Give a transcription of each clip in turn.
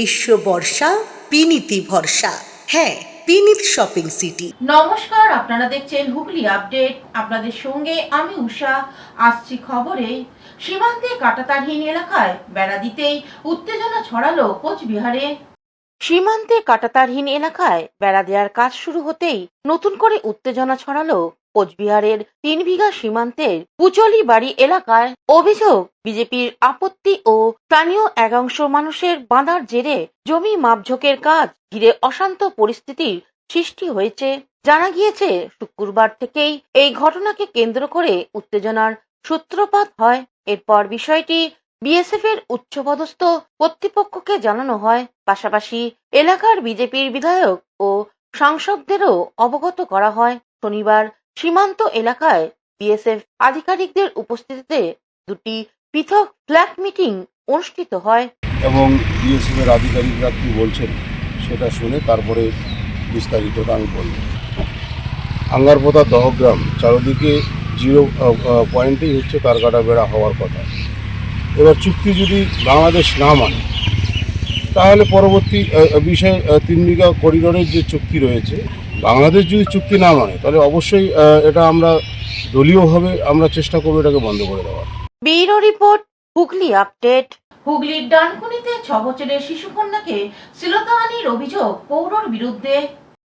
গ্রীষ্ম বর্ষা বিনীতি ভরসা। হ্যাঁ, বিনীত শপিং সিটি। নমস্কার, আপনারা দেখছেন হুগলি আপডেট। আপনাদের সঙ্গে আমি উষা। আসছি খবরে। সীমান্তে কাঁটাতারহীন এলাকায় বেড়া দিতেই উত্তেজনা ছড়ালো কোচবিহারে। সীমান্তে কাঁটাতারহীন এলাকায় বেড়া দেওয়ার কাজ শুরু হতেই নতুন করে উত্তেজনা ছড়ালো কোচবিহারের 3 বিঘা সীমান্তের পুচলি বাড়ি এলাকায়। অভিযোগ, বিজেপির আপত্তি ও স্থানীয় একাংশ মানুষের বাঁধার জেরে জমি মাপঝোঁকের কাজ ঘিরে অশান্ত পরিস্থিতির সৃষ্টি হয়েছে। জানা গিয়েছে, শুক্রবার থেকেই এই ঘটনাকে কেন্দ্র করে উত্তেজনার সূত্রপাত হয়। এরপর বিষয়টি বিএসএফ এর উচ্চপদস্থ কর্তৃপক্ষকে জানানো হয়। পাশাপাশি এলাকার বিজেপির বিধায়ক ও সাংসদদেরও অবগত করা হয়। শনিবার সীমান্ত এলাকায় বিএসএফ আধিকারিকদের উপস্থিতিতে দুটি পৃথক ফ্ল্যাগ মিটিং অনুষ্ঠিত হয় এবং বিএসএফ এর আধিকারিকরা কী বলছেন সেটা শুনে তারপরে বিস্তারিতটা আমি বলব। আঙ্গারপোতা দহগ্রাম চারদিকে 0 পয়েন্টেই হচ্ছে তারকাটা বেড়া হওয়ার কথা। এবার চুক্তি যদি বাংলাদেশ না মানে তাহলে পরবর্তী বিষয়ে 3 বিঘা করিডোরের যে চুক্তি রয়েছে, বাংলাদেশ যদি চুক্তি না মানে তাহলে অবশ্যই এটা আমরা দলীয়ভাবে আমরা চেষ্টা করবো এটাকে বন্ধ করে দেওয়ার। Bureau report, Hooghly update. হুগলির ডানকুনিতে 6 বছরের শিশুকন্যাকে শ্লীলতাহানির অভিযোগ পৌরর বিরুদ্ধে।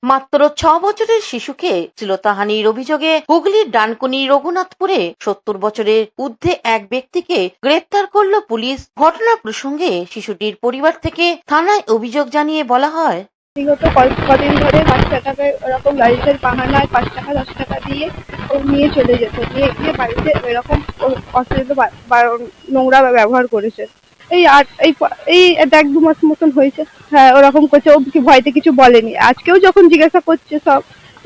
মাত্র 6 বছরের শিশুকে শ্লীলতাহানির অভিযোগে হুগলির ডানকুনি রঘুনাথপুরে 70 বছরের ঊর্ধ্বে এক ব্যক্তিকে গ্রেপ্তার করল পুলিশ। ঘটনা প্রসঙ্গে শিশুটির পরিবার থেকে থানায় অভিযোগ জানিয়ে বলা হয়, বিগত কদিন ধরে বাচ্চাটাকে ওরকম গাড়িতে বাহানায় 5 টাকা 10 টাকা দিয়ে ও নিয়ে চলে যেত, নিয়ে গিয়ে বাড়িতে এরকম অশ্লীল নোংরা ব্যবহার করেছে। এই 1-2 মাস মতন হয়েছে। হ্যাঁ, ওরকম করছে। ও কি ভয়তে কিছু বলেনি। আজকেও যখন জিজ্ঞাসা করছে সব,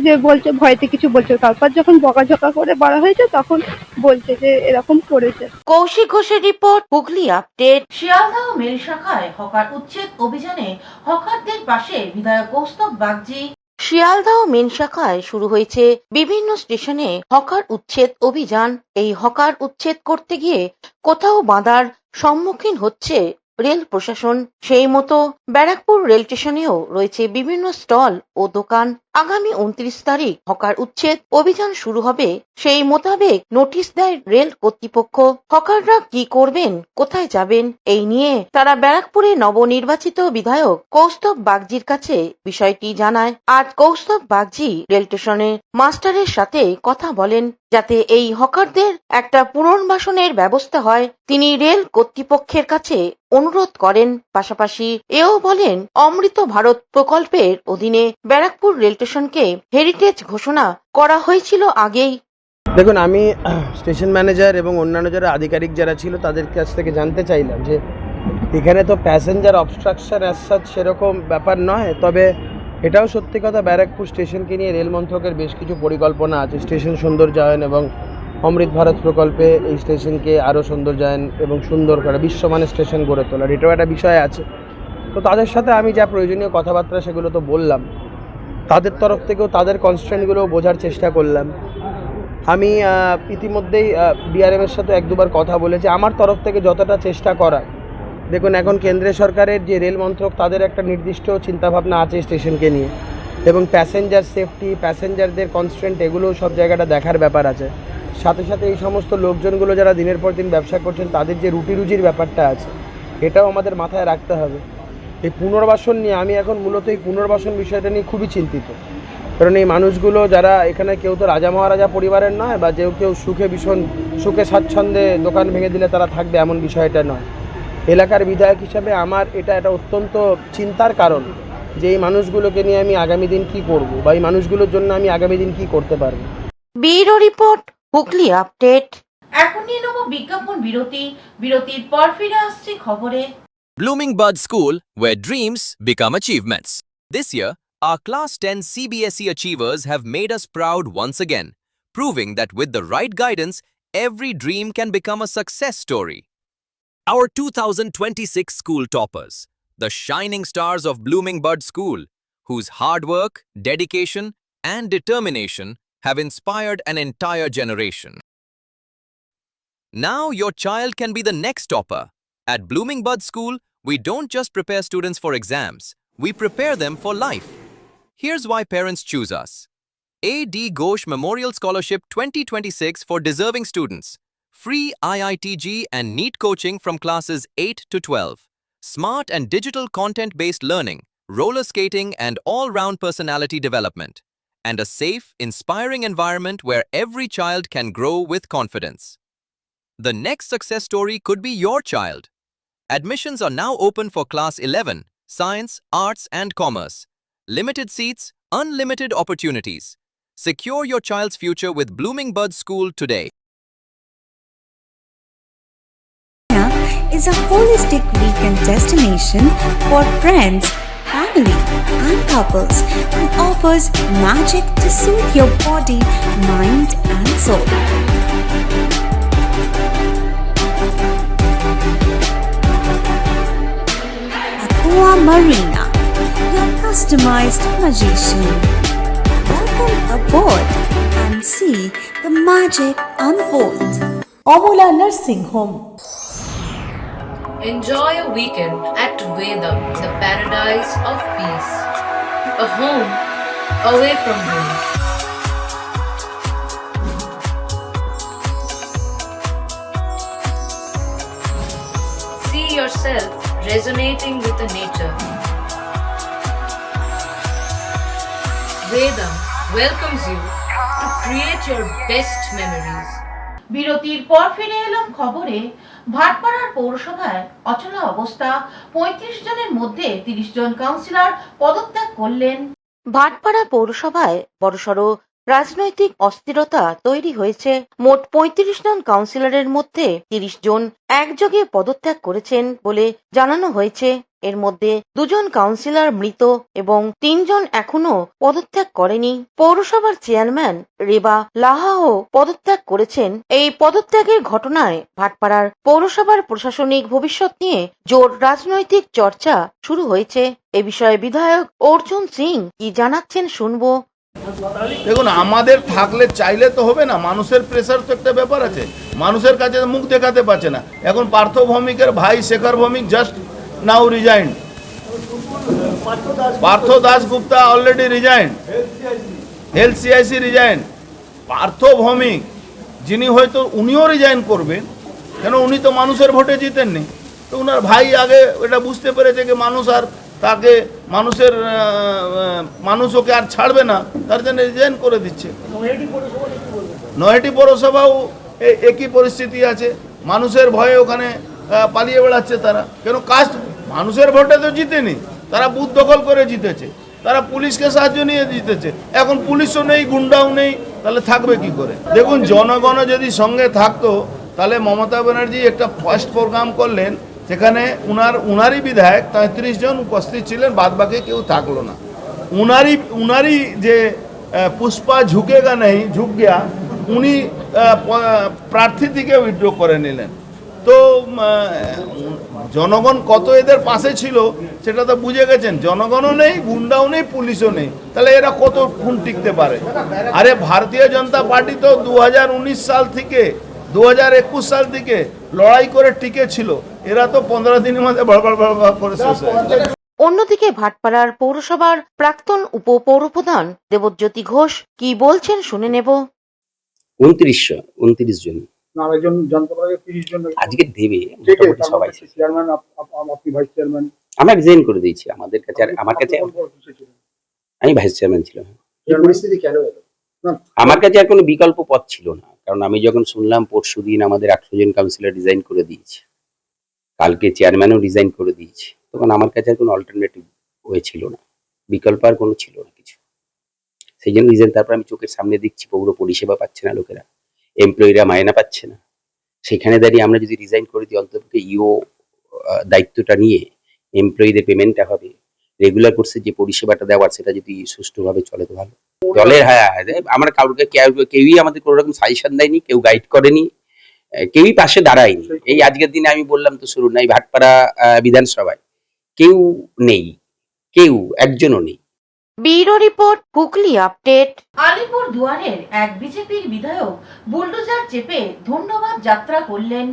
যে বলছে ভয়তে কিছু বলছে, তারপর যখন বকাঝকা করে বলা হয়েছে তখন বলছে যে এরকম করেছে। কৌশিক ঘোষের report, Hooghly update. Sealdah mail শাখায় হকার উচ্ছেদ অভিযানে হকারদের পাশে বিধায়ক কৌস্তব বাগচি। শিয়ালদহ মেন শাখায় শুরু হয়েছে বিভিন্ন স্টেশনে হকার উচ্ছেদ অভিযান। এই হকার উচ্ছেদ করতে গিয়ে কোথাও বাধার সম্মুখীন হচ্ছে রেল প্রশাসন। সেই মতো ব্যারাকপুর রেল স্টেশনেও রয়েছে বিভিন্ন স্টল ও দোকান। আগামী 29 তারিখ হকার উচ্ছেদ অভিযান শুরু হবে। সেই মোতাবেক নোটিশ দেয় রেল কর্তৃপক্ষ। হকাররা কি করবেন, কোথায় যাবেন, এই নিয়ে তারা ব্যারাকপুরে নবনির্বাচিত বিধায়ক কৌস্তব বাগচির কাছে বিষয়টি জানায়। আজ কৌস্তব বাগচি রেল স্টেশনে মাস্টারের সাথে কথা বলেন যাতে এই হকারদের একটা পুনর্বাসনের ব্যবস্থা হয়। তিনি রেল কর্তৃপক্ষের কাছে অনুরোধ করেন। পাশাপাশি এও বলেন, অমৃত ভারত প্রকল্পের অধীনে ব্যারাকপুর রেল স্টেশনকে হেরিটেজ ঘোষণা করা হয়েছিল আগেই। দেখুন, আমি স্টেশন ম্যানেজার এবং অন্যান্য যারা আধিকারিক যারা ছিল তাদের কাছ থেকে জানতে চাইলাম যে এখানে তো প্যাসেঞ্জার অবস্ট্রাকশন অ্যাজ সাচ সেরকম ব্যাপার নয়, তবে এটাও সত্যি কথা, ব্যারাকপুর স্টেশনকে নিয়ে রেল মন্ত্রকের বেশ কিছু পরিকল্পনা আছে। স্টেশন সৌন্দর্যায়ন এবং অমৃত ভারত প্রকল্পে এই স্টেশনকে আরও সৌন্দর্যায়ন এবং সুন্দর করে বিশ্বমানের স্টেশন গড়ে তোলার এটাও একটা বিষয় আছে। তো তাদের সাথে আমি যা প্রয়োজনীয় কথাবার্তা সেগুলো তো বললাম, তাদের তরফ থেকেও তাদের কনস্ট্রেন্টগুলো বোঝার চেষ্টা করলাম। আমি ইতিমধ্যেই বিআরএমের সাথে 1-2বার কথা বলেছি। আমার তরফ থেকে যতটা চেষ্টা করা, দেখুন এখন কেন্দ্রীয় সরকারের যে রেল মন্ত্রক তাদের একটা নির্দিষ্ট চিন্তাভাবনা আছে স্টেশনকে নিয়ে, এবং প্যাসেঞ্জার সেফটি, প্যাসেঞ্জারদের কনস্ট্রেন্ট, এগুলো সব জায়গাটা দেখার ব্যাপার আছে। সাথে সাথে এই সমস্ত লোকজনগুলো যারা দিনের পর দিন ব্যবসা করছেন তাদের যে রুজির ব্যাপারটা আছে, এটাও আমাদের মাথায় রাখতে হবে। এই পুনর্বাসন নিয়ে আমি এখন মূলত এই পুনর্বাসন বিষয়টা নিয়ে খুবই চিন্তিত। কারণ এই মানুষগুলো যারা এখানে, কেউ তো রাজা মহারাজা পরিবারের নয়, বা কেউ সুখে স্বাচ্ছন্দ্যে দোকান ভেঙে দিলে তারা থাকবে এমন বিষয়টা নয়। এলাকার বিধায়ক হিসাবে আমার এটা একটা অত্যন্ত চিন্তার কারণ যে এই মানুষগুলোকে নিয়ে আমি আগামী দিন কি করব, বা এই মানুষগুলোর জন্য আমি আগামী দিন কি করতে পারবো। Bureau report, Hooghly update. এখন নিয়ে নেব বিজ্ঞাপন বিরতি। বিরতির পর ফিরে আসছি খবরে। Blooming Bud School, where dreams become achievements. This year, our Class 10 CBSE achievers have made us proud once again, proving that with the right guidance, every dream can become a success story. Our 2026 school toppers, the shining stars of Blooming Bud School, whose hard work, dedication, and determination have inspired an entire generation. Now your child can be the next topper. At Blooming Bud School, We don't just prepare students for exams, we prepare them for life. Here's why parents choose us. A.D. Ghosh Memorial Scholarship 2026 for deserving students. Free IITG and NEET coaching from classes 8 to 12. Smart and digital content-based learning, roller skating and all-round personality development. And a safe, inspiring environment where every child can grow with confidence. The next success story could be your child. Admissions are now open for Class 11, Science, Arts and Commerce. Limited seats, unlimited opportunities. Secure your child's future with Blooming Buds School today. Is a holistic weekend destination for friends, family, and couples and offers magic to soothe your body, mind, and soul. Aqua Marina, your customized magician. Welcome aboard and see the magic unfold. Amala nursing home. Enjoy a weekend at Vedam, the paradise of peace. A home away from home. See yourself resonating with the nature. Vedam welcomes you to create your best memories. বিরতির পর ফিরে এলাম খবরে। ভাটপাড়ার পৌরসভায় অচলা অবস্থা, ৩৫ জনের মধ্যে ৩০ জন councillor পদত্যাগ করলেন। ভাটপাড়া পৌরসভায় বড়সড় রাজনৈতিক অস্থিরতা তৈরি হয়েছে। মোট ৩৫ জন কাউন্সিলরের মধ্যে ৩০ জন একযোগে পদত্যাগ করেছেন বলে জানানো হয়েছে। এর মধ্যে ২ জন কাউন্সিলর মৃত এবং ৩ জন এখনো পদত্যাগ করেনি। পৌরসভার চেয়ারম্যান রেবা লাহাও পদত্যাগ করেছেন। এই পদত্যাগের ঘটনায় ভাটপাড়ার পৌরসভার প্রশাসনিক ভবিষ্যৎ নিয়ে জোর রাজনৈতিক চর্চা শুরু হয়েছে। এ বিষয়ে বিধায়ক অর্জুন সিং কি জানাচ্ছেন শুনবো। দেখুন, আমাদের থাকলে চাইলে তো হবে না, মানুষের প্রেসার তো একটা ব্যাপার আছে। মানুষের কাছে মুখ দেখাতে পারছে না। এখন পার্থ ভৌমিকের ভাই Shekhar Bhowmik just now resigned, Partha Dasgupta already resigned, health CIC resigned. Partha Bhowmik যিনি হয়তো উনিও রিজাইন করবেন, কেন উনি তো মানুষের ভোটে জিতেননি। তো ওনার ভাই আগে এটা বুঝতে পেরেছে যে মানুষ আর তাকে মানুষ ওকে আর ছাড়বে না, তার জন্য রিজাইন করে দিচ্ছে। নয়াটি পৌরসভাও একই পরিস্থিতি আছে, মানুষের ভয়ে ওখানে পালিয়ে বেড়াচ্ছে তারা। কেন কাজ মানুষের ভোটে তো জিতেনি, তারা বুথ দখল করে জিতেছে, তারা পুলিশকে সাহায্য নিয়ে জিতেছে। এখন পুলিশও নেই, গুন্ডাও নেই, তাহলে থাকবে কি করে? দেখুন, জনগণ যদি সঙ্গে থাকতো তাহলে মমতা ব্যানার্জি একটা ফার্স্ট প্রোগ্রাম করলেন, সেখানে উনারই বিধায়ক ৩৩ জন উপস্থিত ছিলেন, বাদ বাকি কেউ থাকলো না। উনারই যে পুষ্পা ঝুঁকেগা নেই ঝুঁক গিয়া, উনি প্রার্থী থেকে উইথড্র করে নিলেন। তো জনগণ কত এদের পাশে ছিল সেটা তো বুঝে গেছেন। জনগণও নেই, গুন্ডাও নেই, পুলিশও নেই, তাহলে এরা কতক্ষণ টিকতে পারে? আরে ভারতীয় জনতা পার্টি তো 2019 সাল থেকে 2021 সাল থেকে লড়াই করে টিকে ছিল, এরা তো 15 দিনের মধ্যে বড় করে শেষ হয়েছে। অন্যদিকে ভাটপাড়ার পৌরসভার প্রাক্তন উপপৌরপ্রধান দেবজ্যোতি ঘোষ কি বলছেন শুনে নেব। 29 জন আজকে দেবে মোটামুটি সবাই। আমরা রিজাইন করে দিয়েছি। আমাদের কাছে আমার কাছে আমি ভাইস চেয়ারম্যান ছিলাম। আমার কাছে আর কোনো বিকল্প পথ ছিল না, কারণ আমি যখন শুনলাম পরশুদিন আমাদের 18 জন কাউন্সিলর রিজাইন করে দিয়েছে, কালকে চেয়ারম্যানও রিজাইন করে দিয়েছে, তখন আমার কাছে আর কোনো অল্টারনেটিভ ওয়ে ছিল না, বিকল্প আর কোনো ছিল না কিছু। সেই জন্য রিজাইন। তারপর আমি চোখের সামনে দেখছি পৌর পরিষেবা পাচ্ছে না লোকেরা, এমপ্লয়িরা মায়না পাচ্ছে না। সেখানে দাঁড়িয়ে আমরা যদি রিজাইন করে দিই, অন্ততপক্ষে ইও দায়িত্বটা নিয়ে এমপ্লয়িদের পেমেন্টটা হবে, রেগুলার কোর্সে যে পরিষেবাটা দেওয়ার সেটা যদি সুষ্ঠুভাবে চলে তো ভালো। দলের আমরা কেউই আমাদের কোনো রকম সাজেশন দেয়নি, কেউ গাইড করেনি, কেউই পাশে দাঁড়ায়নি। এই আজকের দিনে আমি বললাম তো শুরু নাই, ভাটপাড়া বিধানসভায় কেউ নেই, কেউ একজনও নেই। Bureau report, Hooghly update. আলিপুর দুয়ারের এক বিজেপির বিধায়ক বুলডোজার চেপে ধন্যবাদ যাত্রা করলেন।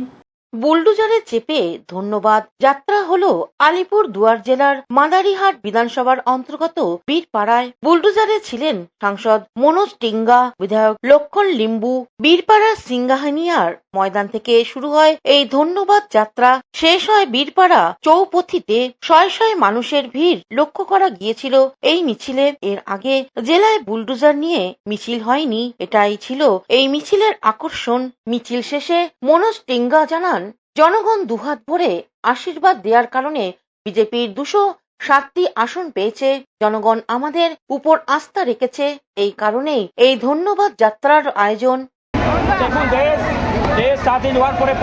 বুলডোজারে চেপে ধন্যবাদ যাত্রা হলো আলিপুর দুয়ার জেলার মাদারিহাট বিধানসভার অন্তর্গত বীরপাড়ায়। বুলডোজারে ছিলেন সাংসদ মনোজ টিঙ্গা, বিধায়ক লক্ষণ লিম্বু। বীরপাড়ার সিঙ্গাহানিয়ার ময়দান থেকে শুরু হয় এই ধন্যবাদ যাত্রা, শেষ হয় বীরপাড়া চৌপথিতে। শয়ে শয়ে মানুষের ভিড় লক্ষ্য করা গিয়েছিল এই মিছিলে। এর আগে জেলায় বুলডোজার নিয়ে মিছিল হয়নি, এটাই ছিল এই মিছিলের আকর্ষণ। মিছিল শেষে মনোজ টিঙ্গা জানান, জনগণ দুহাত ভরে আশীর্বাদ দেওয়ার কারণে বিজেপির 207টি আসন পেয়েছে। জনগণ আমাদের উপর আস্থা রেখেছে, এই কারণেই এই ধন্যবাদ যাত্রার আয়োজন। দেখুন, দেশ স্বাধীন হওয়ার পরে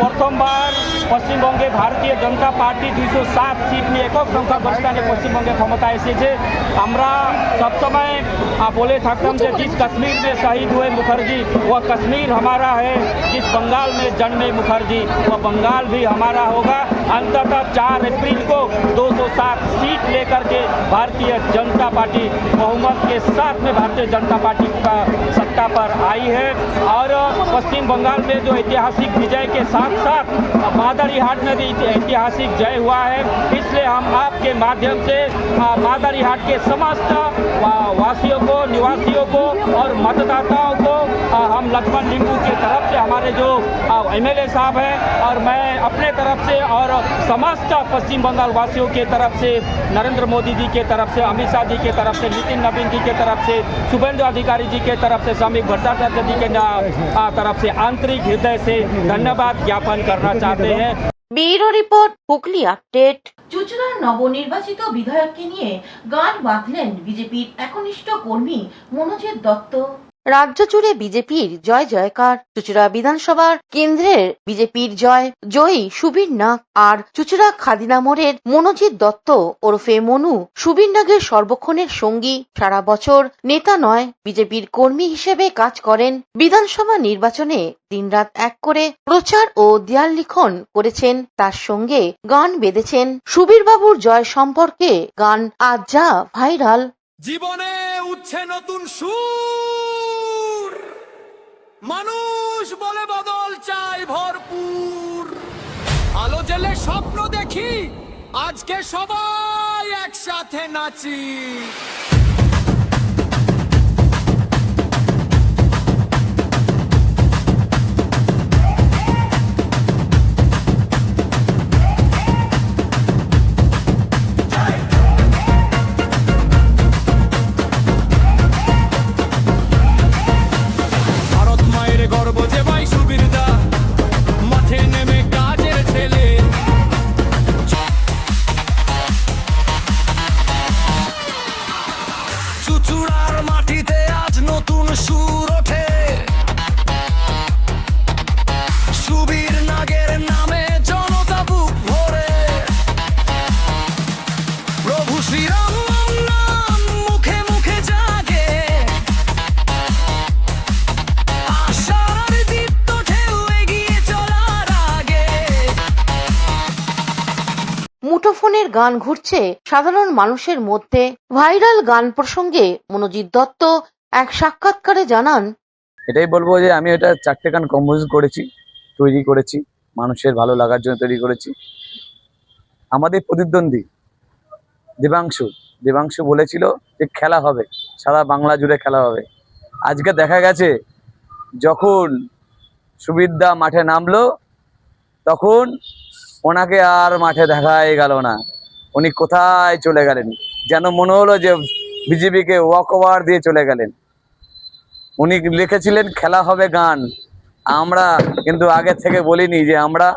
প্রথমবার পশ্চিমবঙ্গে ভারতীয় জনতা পার্টি 207 সিট নিয়ে একক সংখ্যাগরিষ্ঠে পশ্চিমবঙ্গে ক্ষমতা এসেছে। আমরা সবসময় बोले থাকতাম যে जिस कश्मीर में शहीद हुए मुखर्जी वह कश्मीर हमारा है, जिस बंगाल में जन्मे मुखर्जी वह बंगाल भी हमारा होगा। अंततः 4 अप्रैल को 207 सीट लेकर के भारतीय जनता पार्टी बहुमत के साथ में भारतीय जनता पार्टी का सत्ता पर आई है। और पश्चिम बंगाल में जो ऐतिहासिक विजय के साथ साथ मादरीहाट में भी ऐतिहासिक जय हुआ है। इसलिए हम आपके माध्यम से मादरीहाट के समस्त वासियों को, निवासियों को और मतदाताओं को हम लक्ष्मण लिंबू की तरफ से, हमारे जो एमएलए साहब हैं, और मैं अपने तरफ से और समस्त पश्चिम बंगाल वासियों के तरफ से, नरेंद्र मोदी जी के तरफ से, अमित शाह जी के तरफ से, नितिन नवीन जी के तरफ से, शुभेंदु अधिकारी जी के तरफ से, श्रमिक भट्टाचार्य जी के तरफ से आंतरिक हृदय से धन्यवाद ज्ञापन करना चाहते हैं। Bureau report, Hooghly update. চুঁচুড়ার নবনির্বাচিত বিধায়ককে নিয়ে গান বাঁধলেন বিজেপির একনিষ্ঠ কর্মী মনোজিৎ দত্ত। রাজ্য জুড়ে বিজেপির জয় জয়কার। চুঁচুড়া বিধানসভার কেন্দ্রের বিজেপির জয়ী সুবীর নাগ আর চুঁচুড়া খাদিনা মোড়ের মনোজিৎ দত্ত ওরফে মনু সুবীর নাগের সর্বক্ষণের সঙ্গী। সারা বছর নেতা নয়, বিজেপির কর্মী হিসেবে কাজ করেন। বিধানসভা নির্বাচনে দিনরাত এক করে প্রচার ও দেয়াল লিখন করেছেন, তার সঙ্গে গান বেঁধেছেন। সুবীর বাবুর জয় সম্পর্কে গান আজ যা ভাইরাল। জীবনে উঠছে নতুন সুর, মানুষ বলে বদল চাই ভরপুর। আলো জেলে স্বপ্ন দেখি, আজকে সবাই একসাথে নাচি। চুঁচুড়ার মাটিতে আজ নতুন সুর ওঠে, সুবীর নাগের নামে জনতা বুক ভরে। প্রভু শ্রীরাম নাম মুখে মুখে জাগে, আশার দীপ্ত ঢেউ এগিয়ে চলার আগে। মুঠোফোনের গান ঘুরছে সাধারণ মানুষের মধ্যে। ভাইরাল গান প্রসঙ্গে মনোজিৎ দত্ত এক সাক্ষাৎকারে জানান, এটাই বলবো যে আমি এটা 4টে গান কম্পোজ করেছি, তৈরি করেছি, মানুষের ভালো লাগার জন্য তৈরি করেছি। আমাদের প্রতিদ্বন্দ্বী দেবাংশু বলেছিল যে খেলা হবে, সারা বাংলা জুড়ে খেলা হবে। আজকে দেখা গেছে যখন সুবিরদা মাঠে নামলো তখন ওনাকে আর মাঠে দেখাই গেল না। উনি কোথায় চলে গেলেন, যেন মনে হলো যে বিজেপিকে ওয়াক ওভার দিয়ে চলে গেলেন। উনি লিখেছিলেন খেলা হবে গান, আমরা কিন্তু আগে থেকে বলিনি যে আমরা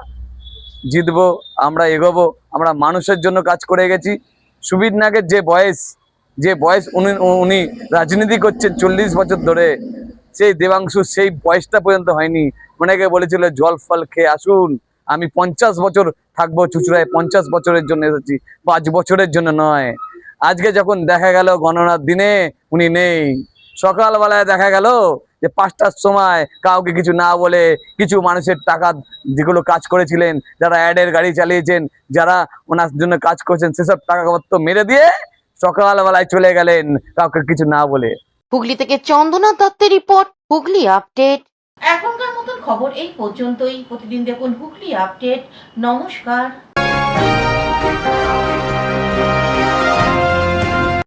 জিতবো, আমরা এগোবো। আমরা মানুষের জন্য কাজ করে গেছি। সুবীর নাগের যে বয়স উনি রাজনীতি করছেন 40 বছর ধরে, সেই দেবাংশু সেই বয়সটা পর্যন্ত হয়নি। অনেকে বলেছিল জল ফল খেয়ে আসুন, আমি 50 বছর থাকবো চুঁচুড়ায়, 50 বছরের জন্য এসেছি, 5 বছরের জন্য নয়। আজকে যখন দেখা গেল গণনার দিনে উনি নেই, সকালবেলায় দেখা গেল যে 5টার সময় কাউকে কিছু না বলে কিছু মানুষের টাকা যেগুলো কাজ করেছিলেন, যারা অ্যাডের গাড়ি চালিয়েছেন, যারা ওনার জন্য কাজ করেছেন, সেসব টাকাপত্র মেরে দিয়ে সকালবেলায় চলে গেলেন কাউকে কিছু না বলে। হুগলি থেকে চন্দনা দত্তের রিপোর্ট, হুগলি আপডেট। এখনকার মতন খবর এই পর্যন্তই। প্রতিদিন দেখুন হুগলি আপডেট। নমস্কার।